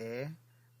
A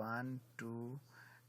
1 2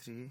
3।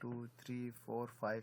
2 3 4 5।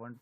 1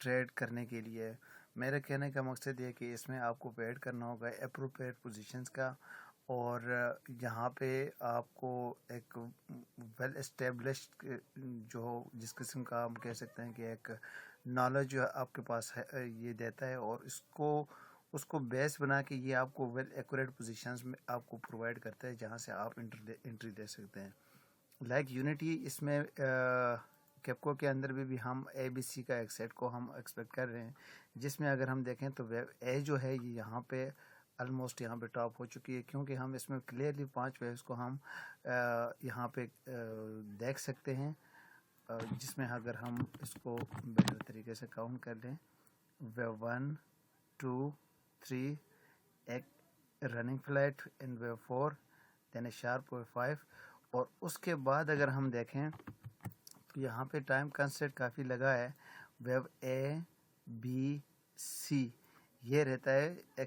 trade کرنے کے لیے میرے کہنے کا مقصد یہ کہ اس میں آپ کو ویٹ کرنا ہوگا اپروپریٹ پوزیشنز کا، اور یہاں پہ آپ کو ایک ویل اسٹیبلشڈ جو جس قسم کا ہم کہہ سکتے ہیں کہ ایک نالج جو آپ کے پاس ہے یہ دیتا ہے، اور اس کو بیس بنا کے یہ آپ کو ویل ایکوریٹ پوزیشنز میں آپ کو پرووائڈ کرتا ہے جہاں سے آپ انٹری دے سکتے ہیں. لائک یونٹی اس میں کیپکو کے اندر بھی ہم اے بی سی کا ایک سیٹ کو ہم ایکسپیکٹ کر رہے ہیں، جس میں اگر ہم دیکھیں تو ویو اے جو ہے یہ یہاں پہ آلموسٹ یہاں پہ ٹاپ ہو چکی ہے، کیونکہ ہم اس میں کلیئرلی 5 ویوز کو ہم یہاں پہ دیکھ سکتے ہیں، جس میں اگر ہم اس کو بیٹر طریقے سے کاؤنٹ کر لیں، ویو 1 2 3 ایک running flat in wave 4 then a sharp wave 5، اور اس کے بعد اگر ہم دیکھیں تو یہاں پہ ٹائم کنسٹنٹ کافی لگا ہے. ویو اے بی سی یہ رہتا ہے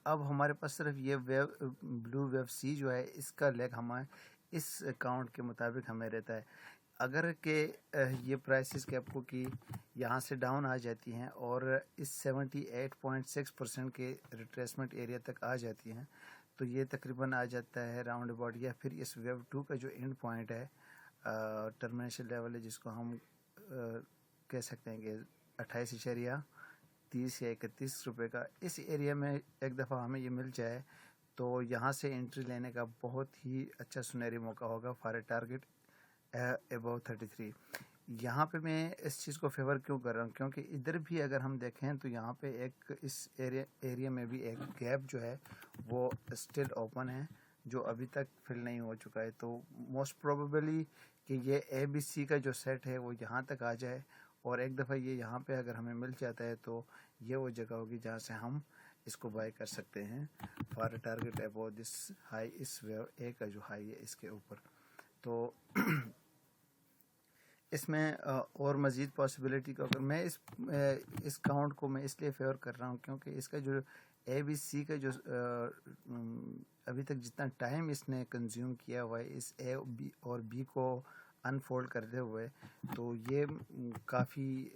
اب ہمارے پاس صرف یہ ویو بلو ویو سی جو ہے اس کا لیگ ہمیں اس کاؤنٹ کے مطابق ہمیں رہتا ہے. اگر کہ یہ پرائسز کیپکو کی یہاں سے ڈاؤن آ جاتی ہیں اور اس 78.6% کے ریٹریسمنٹ ایریا تک آ جاتی ہیں تو یہ تقریباً آ جاتا ہے راؤنڈ اباؤٹ، یا پھر اس ویو 2 کا جو اینڈ پوائنٹ ہے ٹرمینیشن لیول ہے جس کو ہم کہہ سکتے ہیں کہ 28.30 یا 31 روپے کا، اس ایریا میں ایک دفعہ ہمیں یہ مل جائے تو یہاں سے انٹری لینے کا بہت ہی اچھا سنہری موقع ہوگا فار اے ٹارگیٹ ابو 33. یہاں پہ میں اس چیز کو فیور کیوں کر رہا ہوں کیونکہ ادھر بھی اگر ہم دیکھیں تو یہاں پہ ایک اس ایریا میں بھی ایک گیپ جو ہے وہ اسٹل اوپن ہے جو ابھی تک فل نہیں ہو چکا ہے، تو موسٹ پروبیبلی کہ یہ اے بی سی کا جو سیٹ ہے وہ یہاں تک آ جائے، اور ایک دفعہ یہ یہاں پہ اگر ہمیں مل جاتا ہے تو یہ وہ جگہ ہوگی جہاں سے ہم اس کو بائی کر سکتے ہیں for target above this high, اس ویو اے کا جو ہائی ہے اس کے اوپر. تو اس میں اور مزید پاسبلٹی کو اگر میں اس کاؤنٹ کو میں اس لیے فیور کر رہا ہوں کیونکہ اس کا جو اے بی سی کا جو ابھی تک جتنا ٹائم اس نے کنزیوم کیا ہوا ہے اس اے بی اور بی کو انفولڈ کرتے ہوئے، تو یہ کافی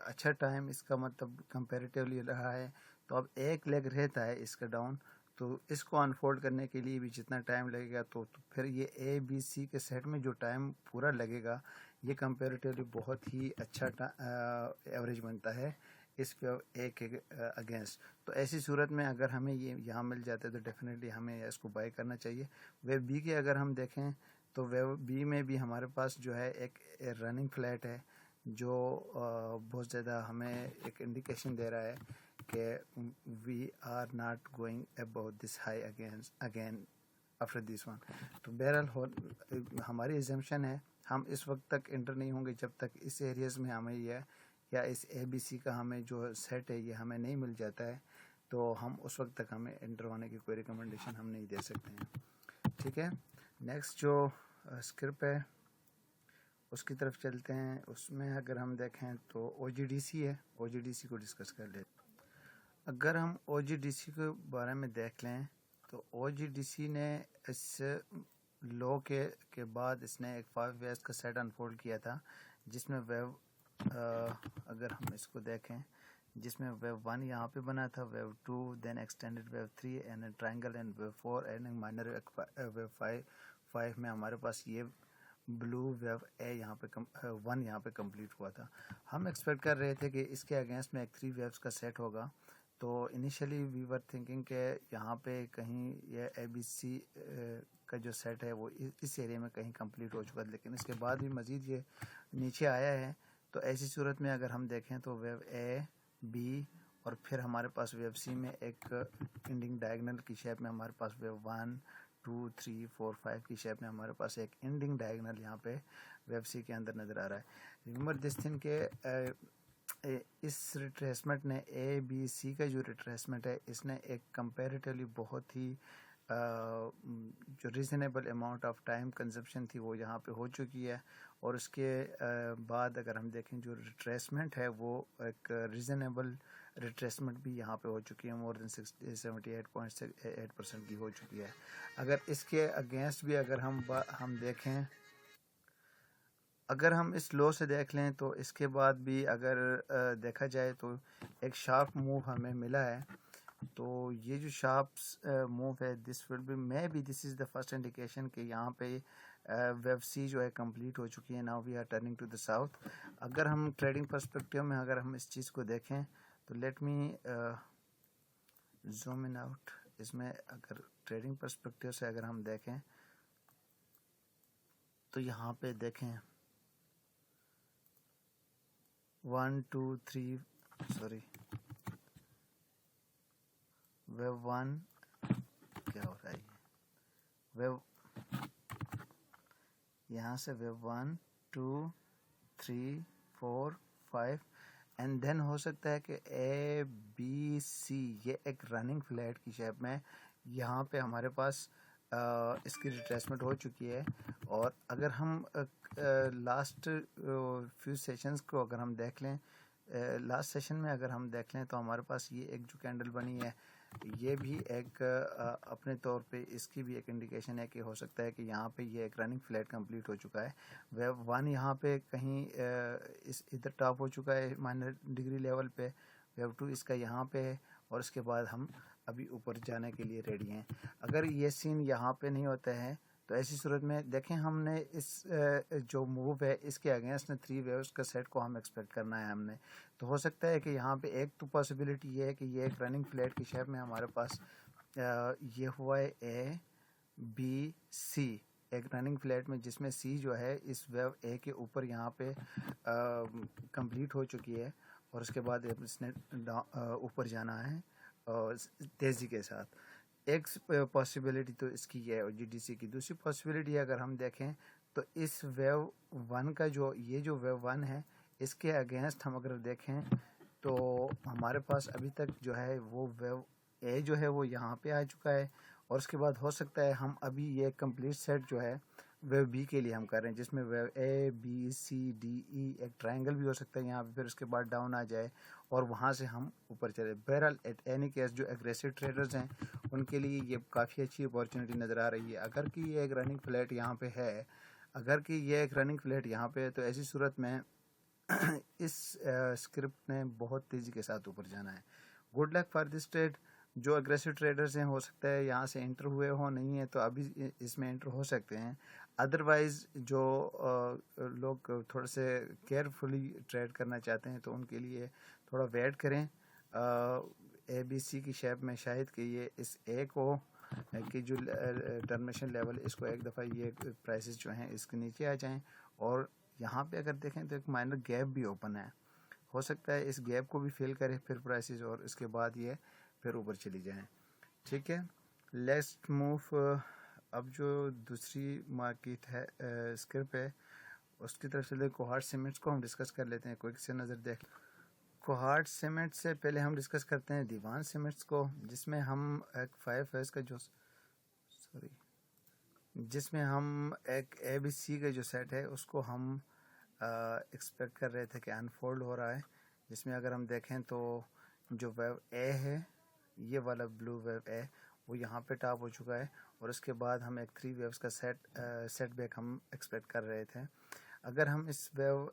اچھا ٹائم اس کا مطلب کمپیریٹیولی رہا ہے. تو اب ایک لیگ رہتا ہے اس کا ڈاؤن، تو اس کو انفولڈ کرنے کے لیے بھی جتنا ٹائم لگے گا تو پھر یہ اے بی سی کے سیٹ میں جو ٹائم پورا لگے گا یہ کمپیریٹیولی بہت ہی اچھا ایوریج بنتا ہے اس ویو اے کے اگینسٹ. تو ایسی صورت میں اگر ہمیں یہ یہاں مل جاتا ہے تو ڈیفینیٹلی ہمیں اس کو بائی کرنا چاہیے. ویو بی کے اگر ہم دیکھیں تو ویو بی میں بھی ہمارے پاس جو ہے ایک رننگ فلیٹ ہے جو بہت زیادہ ہمیں ایک انڈیکیشن دے رہا ہے کہ we are not going about this high again after this one. تو بہرحال ہماری ایزمپشن ہے ہم اس وقت تک انٹر نہیں ہوں گے جب تک اس ایریاز میں ہمیں یہ یا اس اے بی سی کا ہمیں جو سیٹ ہے یہ ہمیں نہیں مل جاتا ہے، تو ہم اس وقت تک ہمیں انٹر ہونے کی کوئی ریکمنڈیشن ہم نہیں دے سکتے ہیں. ٹھیک ہے، نیکسٹ جو اسکرپ ہے اس کی طرف چلتے ہیں. اس میں اگر ہم دیکھیں تو او جی ڈی سی ہے، او جی ڈی سی کو ڈسکس کر لیتے. اگر ہم او جی ڈی سی کے بارے میں دیکھ لیں تو او جی ڈی سی نے اس لو کے بعد اس نے ایک 5 ویوز کا سیٹ انفولڈ کیا تھا جس میں ویو اگر ہم اس کو دیکھیں جس میں ویو 1 یہاں پہ بنا تھا، wave 2 then extended wave 3 and triangle and wave 4 and minor wave 5 میں ہمارے پاس یہ بلو ویو اے یہاں پہ 1 یہاں پہ کمپلیٹ ہوا تھا. ہم ایکسپیکٹ کر رہے تھے کہ اس کے اگینسٹ میں ایک 3 ویوز کا سیٹ ہوگا، تو انیشلی وی ور تھنکنگ کہ یہاں پہ کہیں یہ اے بی سی کا جو سیٹ ہے وہ اس ایریا میں کہیں کمپلیٹ ہو چکا ہے، لیکن اس کے بعد بھی مزید یہ نیچے آیا ہے. تو ایسی صورت میں اگر ہم دیکھیں تو ویو اے بی اور پھر ہمارے پاس ویو سی میں ایک انڈنگ ڈائگنل کی شیپ میں ہمارے پاس ویو 1 2 3 4 5 کی شیپ میں ہمارے پاس ایک انڈنگ ڈائگنل یہاں پہ ویو سی کے اندر نظر آ رہا ہے. ریمبر دس تھنگ کہ اس ریٹریسمنٹ نے اے بی سی کا جو ریٹریسمنٹ ہے اس نے ایک کمپیریٹیولی بہت ہی جو reasonable amount of time consumption تھی وہ یہاں پہ ہو چکی ہے، اور اس کے بعد اگر ہم دیکھیں جو ریٹریسمنٹ ہے وہ ایک ریزنیبل ریٹریسمنٹ بھی یہاں پہ ہو چکی ہے، مور دین 78.8% کی ہو چکی ہے. اگر اس کے اگینسٹ بھی اگر ہم دیکھیں اگر ہم اس لو سے دیکھ لیں تو اس کے بعد بھی اگر دیکھا جائے تو ایک شارپ موو ہمیں ملا ہے. تو یہ جو شارپ موو ہے this will be may be this is the first indication کہ یہاں پہ ویو سی جو ہے کمپلیٹ ہو چکی ہے. Now we are turning to the south. اگر ہم ٹریڈنگ پرسپیکٹیو میں اگر ہم اس چیز کو دیکھیں تو let me zoom in out. اس میں اگر ٹریڈنگ پرسپیکٹیو سے اگر ہم دیکھیں تو یہاں پہ دیکھیں 1 2 3 سوری ویو 1 کیا ہو رہا ہے ویو یہاں سے ویو 1 2 3 4 5 اینڈ دین ہو سکتا ہے کہ اے بی سی یہ ایک رننگ فلیٹ کی شیپ میں یہاں پہ ہمارے پاس اس کی ریٹریسمنٹ ہو چکی ہے. اور اگر ہم لاسٹ فیو سیشنز کو اگر ہم دیکھ لیں لاسٹ سیشن میں اگر ہم دیکھ لیں تو ہمارے پاس یہ ایک جو کینڈل بنی ہے یہ بھی ایک اپنے طور پہ اس کی بھی ایک انڈیکیشن ہے کہ ہو سکتا ہے کہ یہاں پہ یہ ایک رننگ فلیٹ کمپلیٹ ہو چکا ہے. ویو 1 یہاں پہ کہیں اس ادھر ٹاپ ہو چکا ہے مائنر ڈگری لیول پہ. ویو 2 اس کا یہاں پہ ہے اور اس کے بعد ہم ابھی اوپر جانے کے لیے ریڈی ہیں. اگر یہ سین یہاں پہ نہیں ہوتا ہے تو ایسی صورت میں دیکھیں ہم نے اس جو موو ہے اس کے اگینسٹ نے 3 ویوز کا سیٹ کو ہم ایکسپیکٹ کرنا ہے ہم نے. تو ہو سکتا ہے کہ یہاں پہ ایک تو پاسبلٹی یہ ہے کہ یہ ایک رننگ فلیٹ کی شیپ میں ہمارے پاس یہ ہوا ہے اے بی سی ایک رننگ فلیٹ میں جس میں سی جو ہے اس ویو اے کے اوپر یہاں پہ کمپلیٹ ہو چکی ہے اور اس کے بعد اس نے اوپر جانا ہے تیزی کے ساتھ. ایک پاسبلٹی تو اس کی یہ ہے جی ڈی سی کی. دوسری پاسبلٹی اگر ہم دیکھیں تو اس ویو 1 کا جو یہ جو ویو 1 ہے اس کے اگینسٹ ہم اگر دیکھیں تو ہمارے پاس ابھی تک جو ہے وہ ویو اے جو ہے وہ یہاں پہ آ چکا ہے اور اس کے بعد ہو سکتا ہے ہم ابھی یہ کمپلیٹ سیٹ جو ہے ویو بی کے لیے ہم کر رہے ہیں جس میں ویو اے بی سی ڈی ای ایک ٹرائنگل بھی ہو سکتا ہے یہاں پہ پھر اس کے بعد ڈاؤن آ جائے اور وہاں سے ہم اوپر چلے. بہرحال ایٹ اینی کیس جو ایگریسو ٹریڈرز ہیں ان کے لیے یہ کافی اچھی اپارچونیٹی نظر آ رہی ہے. اگر کہ یہ ایک رننگ فلیٹ یہاں پہ ہے تو ایسی صورت میں اس اسکرپٹ نے بہت تیزی کے ساتھ اوپر جانا ہے. Good luck for this trade. جو اگریسو ٹریڈرز ہیں ہو سکتا ہے یہاں سے انٹر ہوئے ہوں نہیں ہے تو ابھی اس میں انٹر ہو سکتے ہیں. ادروائز جو لوگ تھوڑے سے کیئرفلی ٹریڈ کرنا چاہتے ہیں تو ان کے لیے تھوڑا ویٹ کریں. اے بی سی کی شیپ میں شاید کہ یہ اس اے کو کہ جو ٹرمینیشن لیول اس کو ایک دفعہ یہ پرائسز جو ہیں اس کے نیچے آ جائیں اور یہاں پہ اگر دیکھیں تو ایک مائنر گیپ بھی اوپن ہے. ہو سکتا ہے اس گیپ کو بھی فل کرے پھر پرائسز اور اس کے بعد یہ پھر اوپر چلی جائیں. ٹھیک ہے, لیٹس موو. اب جو دوسری مارکیٹ ہے اسکرپ ہے اس کی طرف سے کوہارٹ سیمنٹس کو ہم ڈسکس کر لیتے ہیں. کوئی سے نظر دیکھ کوہارٹ سیمنٹ سے پہلے ہم ڈسکس کرتے ہیں دیوان سیمنٹس کو جس میں ہم ایک 5 ایس کا جس میں ہم ایک اے بی سی کا جو سیٹ ہے اس کو ہم ایکسپیکٹ کر رہے تھے کہ انفولڈ ہو رہا ہے. جس میں اگر ہم دیکھیں تو جو ویو اے ہے یہ والا بلو ویو اے وہ یہاں پہ ٹاپ ہو چکا ہے اور اس کے بعد ہم ایک 3 ویوز کا سیٹ بیک ہم ایکسپیکٹ کر رہے تھے. اگر ہم اس ویو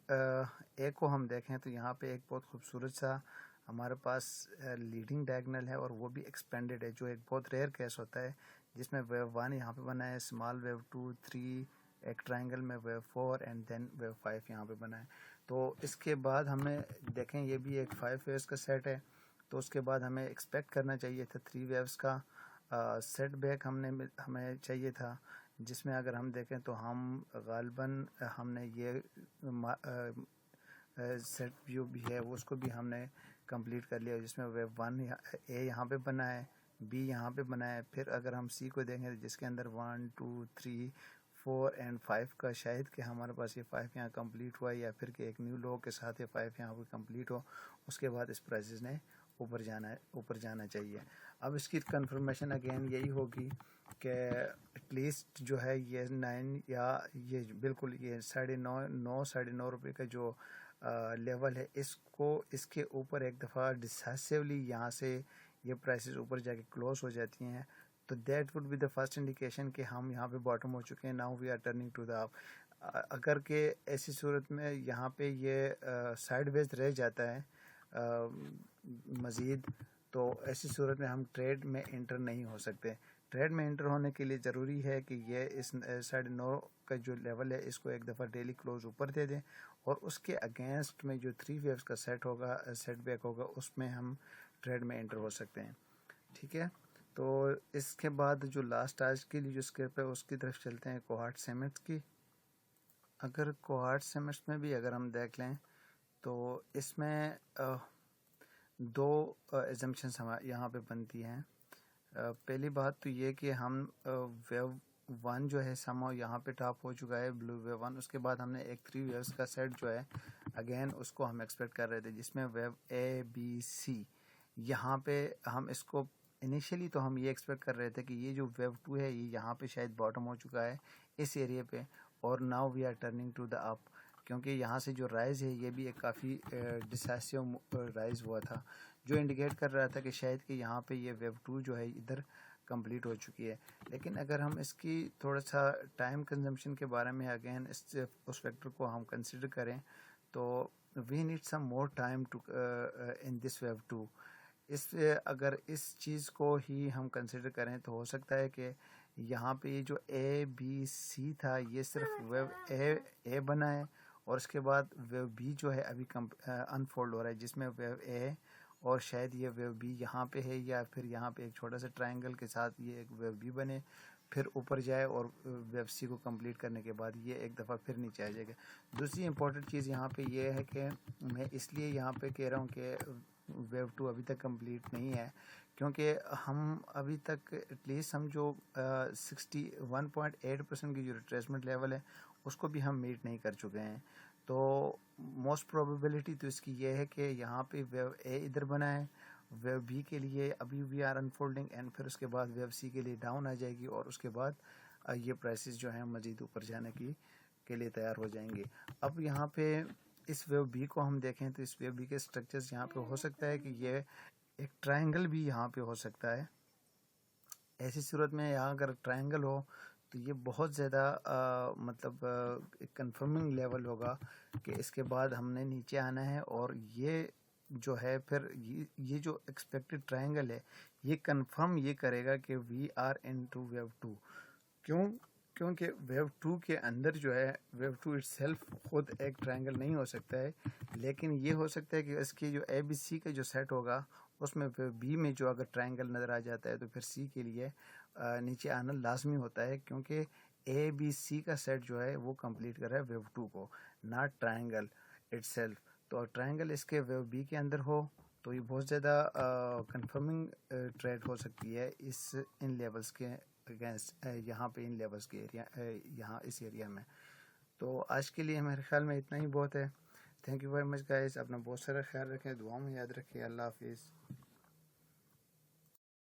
اے کو ہم دیکھیں تو یہاں پہ ایک بہت خوبصورت سا ہمارے پاس لیڈنگ ڈائگنل ہے اور وہ بھی ایکسپینڈڈ ہے جو ایک بہت ریئر کیس ہوتا ہے جس میں ویو 1 یہاں پہ بنا ہے, اسمال ویو 2 3 ایک ٹرائنگل میں ویو 4 اینڈ دین ویو 5 یہاں پہ بنا ہے. تو اس کے بعد ہمیں دیکھیں یہ بھی ایک 5 ویوز کا سیٹ ہے تو اس کے بعد ہمیں ایکسپیکٹ کرنا چاہیے تھا 3 ویوز کا سیٹ بیک ہمیں چاہیے تھا جس میں اگر ہم دیکھیں تو ہم غالباً ہم نے یہ سیٹ ویو بھی ہے وہ اس کو بھی ہم نے کمپلیٹ کر لیا جس میں ویو 1 اے یہاں پہ بنا ہے, بی یہاں پہ بنا ہے. پھر اگر ہم سی کو دیکھیں جس کے اندر 1 2 3 4 اینڈ 5 کا شاید کہ ہمارے پاس یہ 5 یہاں کمپلیٹ ہوا یا پھر کہ ایک نیو لو کے ساتھ یہ 5 یہاں پہ کمپلیٹ ہو اس کے بعد اس پرائسز نے اوپر جانا چاہیے. اب اس کی کنفرمیشن اگین یہی ہوگی کہ ایٹ لیسٹ جو ہے یہ 9 یا یہ بالکل یہ 9.5 روپے کا جو لیول ہے اس کے اوپر ایک دفعہ ڈسیسیولی یہاں سے یہ پرائسز اوپر جا کے کلوز ہو جاتی ہیں تو that would be the first indication کہ ہم یہاں پہ باٹم ہو چکے ہیں. Now we are turning to the up. اگر کہ ایسی صورت میں یہاں پہ یہ سائڈ ویز رہ جاتا ہے مزید، تو ایسی صورت میں ہم ٹریڈ میں انٹر نہیں ہو سکتے. ٹریڈ میں انٹر ہونے کے لیے ضروری ہے کہ یہ اس 9.5 کا جو لیول ہے اس کو ایک دفعہ ڈیلی کلوز اوپر دے دیں، اور اس کے اگینسٹ میں جو 3 ویوز کا سیٹ ہوگا، سیٹ بیک ہوگا، اس میں ہم ٹریڈ میں انٹر ہو سکتے ہیں. ٹھیک ہے، تو اس کے بعد جو لاسٹ آج کے لیے جو اسکرپ ہے اس کی طرف چلتے ہیں، کوہارٹ سیمٹس کی. اگر کوہارٹ سیمٹس میں بھی اگر ہم دیکھ لیں تو اس میں دو ایزمپشنس یہاں پہ بنتی ہیں. پہلی بات تو یہ کہ ہم ویو 1 جو ہے سماؤ یہاں پہ ٹاپ ہو چکا ہے، بلو ویو 1. اس کے بعد ہم نے ایک 3 ویوز کا سیٹ جو ہے اگین اس کو ہم ایکسپیکٹ کر رہے تھے، جس میں ویو اے بی سی. یہاں پہ ہم اس کو انیشیلی تو ہم یہ ایکسپیکٹ کر رہے تھے کہ یہ جو ویو 2 ہے یہ یہاں پہ شاید باٹم ہو چکا ہے اس ایریے پہ، اور now we are turning to the up, کیونکہ یہاں سے جو رائز ہے یہ بھی ایک کافی ڈسائسو رائز ہوا تھا، جو انڈیکیٹ کر رہا تھا کہ شاید کہ یہاں پہ یہ ویو 2 جو ہے ادھر کمپلیٹ ہو چکی ہے. لیکن اگر ہم اس کی تھوڑا سا ٹائم کنزمپشن کے بارے میں اگین اس فیکٹر کو ہم کنسیڈر کریں تو we need some more time to in this wave 2. اگر اس چیز کو ہی ہم کنسیڈر کریں تو ہو سکتا ہے کہ یہاں پہ یہ جو اے بی سی تھا یہ صرف ویو اے بنا ہے، اور اس کے بعد ویو بی جو ہے ابھی انفولڈ ہو رہا ہے، جس میں ویو اے اور شاید یہ ویو بی یہاں پہ ہے، یا پھر یہاں پہ ایک چھوٹا سا ٹرائنگل کے ساتھ یہ ایک ویو بی بنے، پھر اوپر جائے، اور ویو سی کو کمپلیٹ کرنے کے بعد یہ ایک دفعہ پھر نیچے آ جائے گا. دوسری امپورٹنٹ چیز یہاں پہ یہ ہے کہ میں اس لیے یہاں پہ کہہ رہا ہوں کہ ویو 2 ابھی تک کمپلیٹ نہیں ہے، کیونکہ ہم ابھی تک ایٹ لیسٹ ہم جو 61.8% کی جو ریٹریسمنٹ لیول ہے اس کو بھی ہم میٹ نہیں کر چکے ہیں. تو موسٹ پروبیبلٹی تو اس کی یہ ہے کہ یہاں پہ ویو اے ادھر بنا ہے، ویو بی کے لیے ابھی وی آر انفولڈنگ، اینڈ پھر اس کے بعد ویو سی کے لیے ڈاؤن آ جائے گی، اور اس کے بعد یہ پرائسز جو ہیں مزید اوپر جانے کے لیے تیار ہو جائیں گے. اب یہاں پہ اس ویو بی کو ہم دیکھیں تو اس ویو بی کے اسٹرکچرز یہاں پہ ہو سکتا ہے کہ یہ ایک ٹرائنگل بھی یہاں پہ ہو سکتا ہے. ایسی صورت میں یہاں اگر ٹرائنگل ہو تو یہ بہت زیادہ مطلب ایک کنفرمنگ لیول ہوگا کہ اس کے بعد ہم نے نیچے آنا ہے، اور یہ جو ہے پھر یہ جو ایکسپیکٹڈ ٹرائنگل ہے یہ کنفرم یہ کرے گا کہ we are into wave 2. کیونکہ ویو 2 کے اندر جو ہے ویو 2 اٹ سیلف خود ایک ٹرائنگل نہیں ہو سکتا ہے، لیکن یہ ہو سکتا ہے کہ اس کی جو اے بی سی کا جو سیٹ ہوگا اس میں ویو بی میں جو اگر ٹرائنگل نظر آ جاتا ہے تو پھر سی کے لیے نیچے آنا لازمی ہوتا ہے، کیونکہ اے بی سی کا سیٹ جو ہے وہ کمپلیٹ کر رہا ہے ویو 2 کو، ناٹ ٹرائنگل اٹ سیلف. تو ٹرائنگل اس کے ویو بی کے اندر ہو تو یہ بہت زیادہ کنفرمنگ ٹریڈ ہو سکتی ہے ان لیولز کے اگینسٹ، یہاں پہ ان لیولز کے ایریا، یہاں اس ایریا میں. تو آج کے لیے میرے خیال میں اتنا ہی بہت ہے. Thank you very much guys. اپنا بہت سارا خیال رکھیں، دعاؤں میں یاد رکھیں. اللہ حافظ.